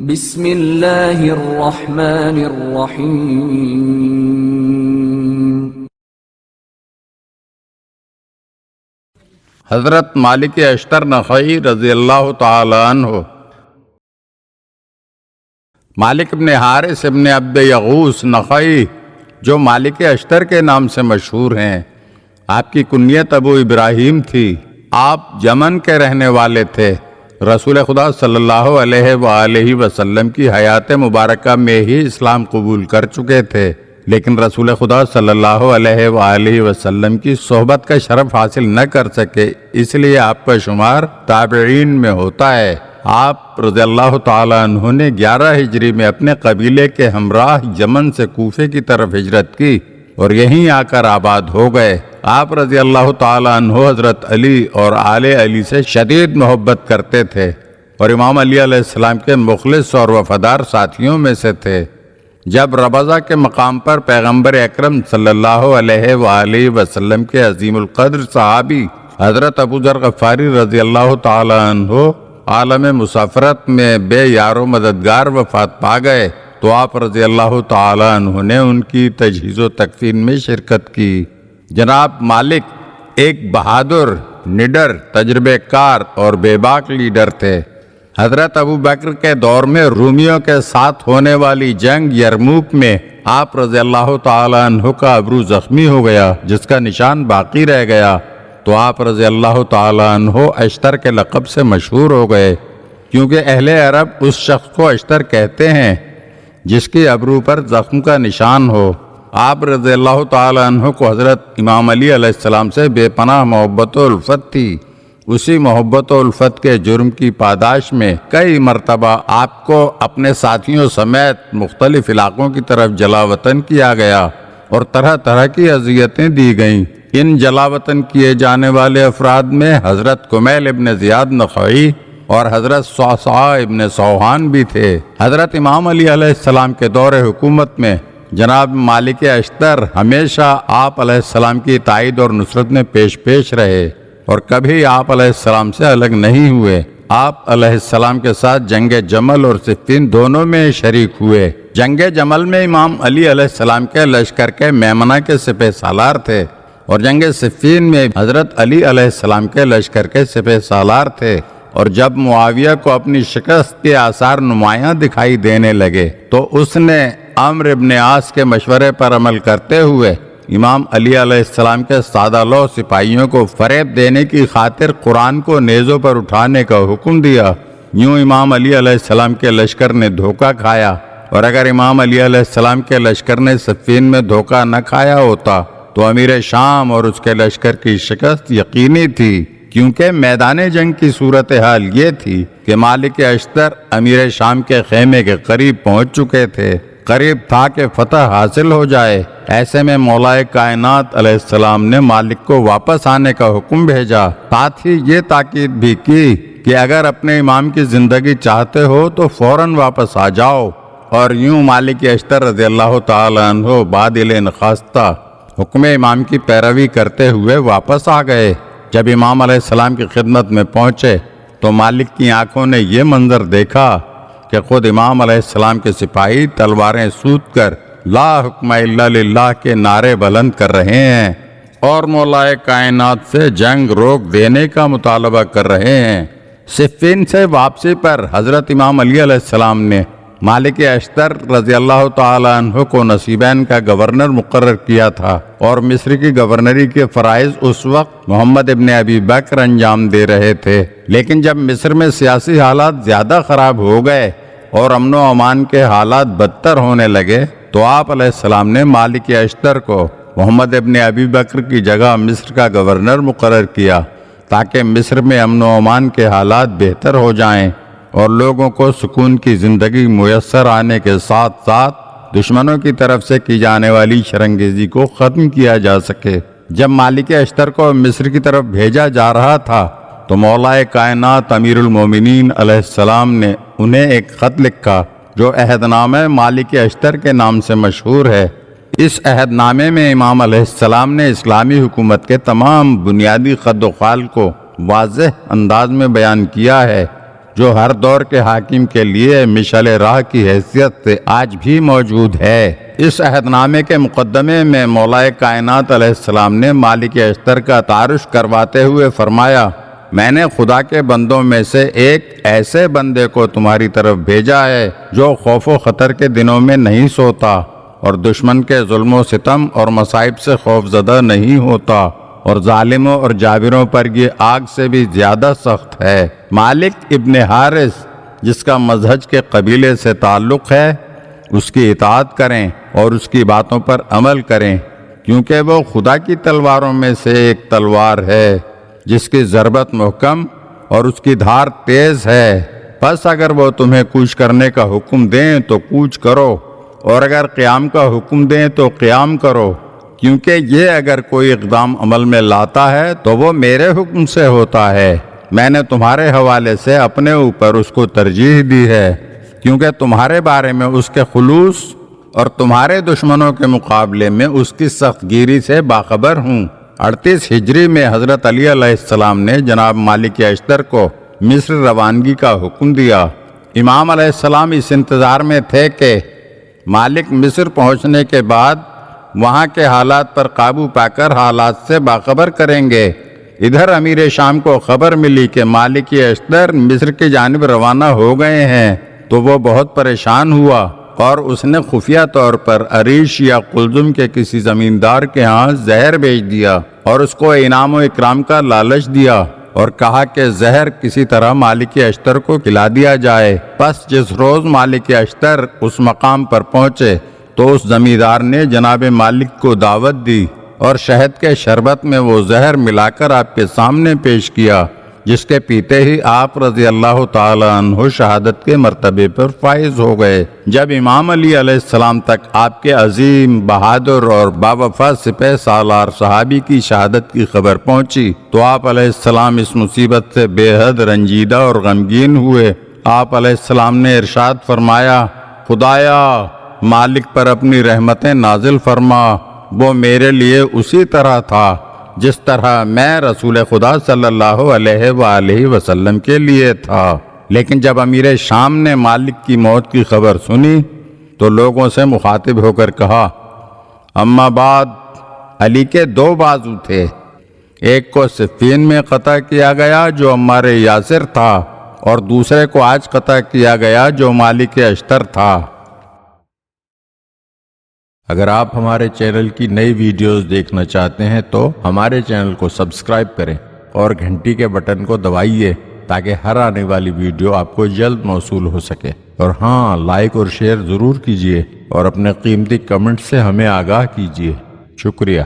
بسم اللہ الرحمن الرحیم۔ حضرت مالک اشتر نخعی رضی اللہ تعالی عنہ۔ مالک ابن حارث ابن عبد یغوث نخعی جو مالک اشتر کے نام سے مشہور ہیں، آپ کی کنیت ابو ابراہیم تھی۔ آپ یمن کے رہنے والے تھے۔ رسول خدا صلی اللہ علیہ وآلہ وسلم کی حیات مبارکہ میں ہی اسلام قبول کر چکے تھے، لیکن رسول خدا صلی اللہ علیہ وآلہ وسلم کی صحبت کا شرف حاصل نہ کر سکے، اس لیے آپ کا شمار تابعین میں ہوتا ہے۔ آپ رضی اللہ تعالی عنہ نے 11 ہجری میں اپنے قبیلے کے ہمراہ یمن سے کوفے کی طرف ہجرت کی اور یہیں آ کر آباد ہو گئے۔ آپ رضی اللہ تعالی عنہ حضرت علی اور آل علی سے شدید محبت کرتے تھے اور امام علی علیہ السلام کے مخلص اور وفادار ساتھیوں میں سے تھے۔ جب ربضہ کے مقام پر پیغمبر اکرم صلی اللہ علیہ وآلہ وسلم کے عظیم القدر صحابی حضرت ابو ذر غفاری رضی اللہ تعالی عنہ عالم مسافرت میں بے یار و مددگار وفات پا گئے تو آپ رضی اللہ تعالی عنہ نے ان کی تجہیز و تکفین میں شرکت کی۔ جناب مالک ایک بہادر، نڈر، تجربے کار اور بے باک لیڈر تھے۔ حضرت ابو بکر کے دور میں رومیوں کے ساتھ ہونے والی جنگ یرموک میں آپ رضی اللہ تعالی عنہ کا ابرو زخمی ہو گیا، جس کا نشان باقی رہ گیا، تو آپ رضی اللہ تعالی عنہ اشتر کے لقب سے مشہور ہو گئے، کیونکہ اہل عرب اس شخص کو اشتر کہتے ہیں جس کی ابرو پر زخم کا نشان ہو۔ آپ رضی اللہ تعالی عنہ کو حضرت امام علی علیہ السلام سے بے پناہ محبت و الفت تھی۔ اسی محبت و الفت کے جرم کی پاداش میں کئی مرتبہ آپ کو اپنے ساتھیوں سمیت مختلف علاقوں کی طرف جلا وطن کیا گیا اور طرح طرح کی اذیتیں دی گئیں۔ ان جلا وطن کیے جانے والے افراد میں حضرت کمیل ابن زیاد نخعی اور حضرت صعصع ابن صوحان بھی تھے۔ حضرت امام علی علیہ السلام کے دور حکومت میں جناب مالک اشتر ہمیشہ آپ علیہ السلام کی تائید اور نصرت میں پیش رہے اور کبھی آپ علیہ السلام سے الگ نہیں ہوئے۔ آپ علیہ السلام کے ساتھ جنگ جمل اور صفین دونوں میں شریک ہوئے۔ جنگ جمل میں امام علی علیہ السلام کے لشکر کے میمنہ کے سپہ سالار تھے اور جنگ صفین میں حضرت علی علیہ السلام کے لشکر کے سپہ سالار تھے، اور جب معاویہ کو اپنی شکست کے آثار نمایاں دکھائی دینے لگے تو اس نے عمرو ابن عاص کے مشورے پر عمل کرتے ہوئے امام علی علیہ السلام کے سادہ لوح سپاہیوں کو فریب دینے کی خاطر قرآن کو نیزوں پر اٹھانے کا حکم دیا۔ یوں امام علی علیہ السلام کے لشکر نے دھوکہ کھایا، اور اگر امام علی علیہ السلام کے لشکر نے صفین میں دھوکہ نہ کھایا ہوتا تو امیر شام اور اس کے لشکر کی شکست یقینی تھی، کیونکہ میدان جنگ کی صورتحال یہ تھی کہ مالک اشتر امیر شام کے خیمے کے قریب پہنچ چکے تھے، قریب تھا کہ فتح حاصل ہو جائے۔ ایسے میں مولا کائنات علیہ السلام نے مالک کو واپس آنے کا حکم بھیجا، ساتھ ہی یہ تاکید بھی کی کہ اگر اپنے امام کی زندگی چاہتے ہو تو فوراً واپس آ جاؤ۔ اور یوں مالک اشتر رضی اللہ تعالی عنہ بادل نخواستہ حکم امام کی پیروی کرتے ہوئے واپس آ گئے۔ جب امام علیہ السلام کی خدمت میں پہنچے تو مالک کی آنکھوں نے یہ منظر دیکھا کہ خود امام علیہ السلام کے سپاہی تلواریں سود کر لا حکم الا للہ کے نعرے بلند کر رہے ہیں اور مولا کائنات سے جنگ روک دینے کا مطالبہ کر رہے ہیں۔ صفین سے واپسی پر حضرت امام علی علیہ السلام نے مالک اشتر رضی اللہ تعالی عنہ کو نصیبین کا گورنر مقرر کیا تھا، اور مصر کی گورنری کے فرائض اس وقت محمد ابن ابی بکر انجام دے رہے تھے۔ لیکن جب مصر میں سیاسی حالات زیادہ خراب ہو گئے اور امن و امان کے حالات بدتر ہونے لگے تو آپ علیہ السلام نے مالک اشتر کو محمد ابن ابی بکر کی جگہ مصر کا گورنر مقرر کیا، تاکہ مصر میں امن و امان کے حالات بہتر ہو جائیں اور لوگوں کو سکون کی زندگی میسر آنے کے ساتھ ساتھ دشمنوں کی طرف سے کی جانے والی شرنگیزی کو ختم کیا جا سکے۔ جب مالک اشتر کو مصر کی طرف بھیجا جا رہا تھا تو مولا کائنات امیر المومنین علیہ السلام نے انہیں ایک خط لکھا جو عہد نامہ مالک اشتر کے نام سے مشہور ہے۔ اس عہد نامے میں امام علیہ السلام نے اسلامی حکومت کے تمام بنیادی خد و خال کو واضح انداز میں بیان کیا ہے۔ جو ہر دور کے حاکم کے لیے مشعل راہ کی حیثیت سے آج بھی موجود ہے۔ اس عہد نامے کے مقدمے میں مولا کائنات علیہ السلام نے مالک اشتر کا تعارف کرواتے ہوئے فرمایا، میں نے خدا کے بندوں میں سے ایک ایسے بندے کو تمہاری طرف بھیجا ہے جو خوف و خطر کے دنوں میں نہیں سوتا اور دشمن کے ظلم و ستم اور مصائب سے خوف زدہ نہیں ہوتا، اور ظالموں اور جابروں پر یہ آگ سے بھی زیادہ سخت ہے۔ مالک ابن حارث جس کا مزہج کے قبیلے سے تعلق ہے، اس کی اطاعت کریں اور اس کی باتوں پر عمل کریں، کیونکہ وہ خدا کی تلواروں میں سے ایک تلوار ہے جس کی ضربت محکم اور اس کی دھار تیز ہے۔ پس اگر وہ تمہیں کوچ کرنے کا حکم دیں تو کوچ کرو، اور اگر قیام کا حکم دیں تو قیام کرو، کیونکہ یہ اگر کوئی اقدام عمل میں لاتا ہے تو وہ میرے حکم سے ہوتا ہے۔ میں نے تمہارے حوالے سے اپنے اوپر اس کو ترجیح دی ہے، کیونکہ تمہارے بارے میں اس کے خلوص اور تمہارے دشمنوں کے مقابلے میں اس کی سخت گیری سے باخبر ہوں۔ 38 ہجری میں حضرت علی علیہ السلام نے جناب مالک اشتر کو مصر روانگی کا حکم دیا۔ امام علیہ السلام اس انتظار میں تھے کہ مالک مصر پہنچنے کے بعد وہاں کے حالات پر قابو پا کر حالات سے باخبر کریں گے۔ ادھر امیر شام کو خبر ملی کہ مالک اشتر مصر کی جانب روانہ ہو گئے ہیں، تو وہ بہت پریشان ہوا اور اس نے خفیہ طور پر عریش یا قلزم کے کسی زمیندار کے ہاں زہر بھیج دیا اور اس کو انعام و اکرام کا لالچ دیا اور کہا کہ زہر کسی طرح مالک اشتر کو کھلا دیا جائے۔ پس جس روز مالک اشتر اس مقام پر پہنچے تو اس زمیندار نے جناب مالک کو دعوت دی اور شہد کے شربت میں وہ زہر ملا کر آپ کے سامنے پیش کیا، جس کے پیتے ہی آپ رضی اللہ تعالی عنہ شہادت کے مرتبے پر فائز ہو گئے۔ جب امام علی علیہ السلام تک آپ کے عظیم، بہادر اور باوفا سپہ سالار صحابی کی شہادت کی خبر پہنچی تو آپ علیہ السلام اس مصیبت سے بے حد رنجیدہ اور غمگین ہوئے۔ آپ علیہ السلام نے ارشاد فرمایا، خدایا مالک پر اپنی رحمتیں نازل فرما، وہ میرے لیے اسی طرح تھا جس طرح میں رسول خدا صلی اللہ علیہ وآلہ وسلم کے لیے تھا۔ لیکن جب امیر شام نے مالک کی موت کی خبر سنی تو لوگوں سے مخاطب ہو کر کہا، اما بعد، علی کے دو بازو تھے، ایک کو صفین میں قطع کیا گیا جو عمار یاسر تھا، اور دوسرے کو آج قطع کیا گیا جو مالک اشتر تھا۔ اگر آپ ہمارے چینل کی نئی ویڈیوز دیکھنا چاہتے ہیں تو ہمارے چینل کو سبسکرائب کریں اور گھنٹی کے بٹن کو دبائیے تاکہ ہر آنے والی ویڈیو آپ کو جلد موصول ہو سکے، اور ہاں، لائک اور شیئر ضرور کیجیے اور اپنے قیمتی کمنٹ سے ہمیں آگاہ کیجیے۔ شکریہ۔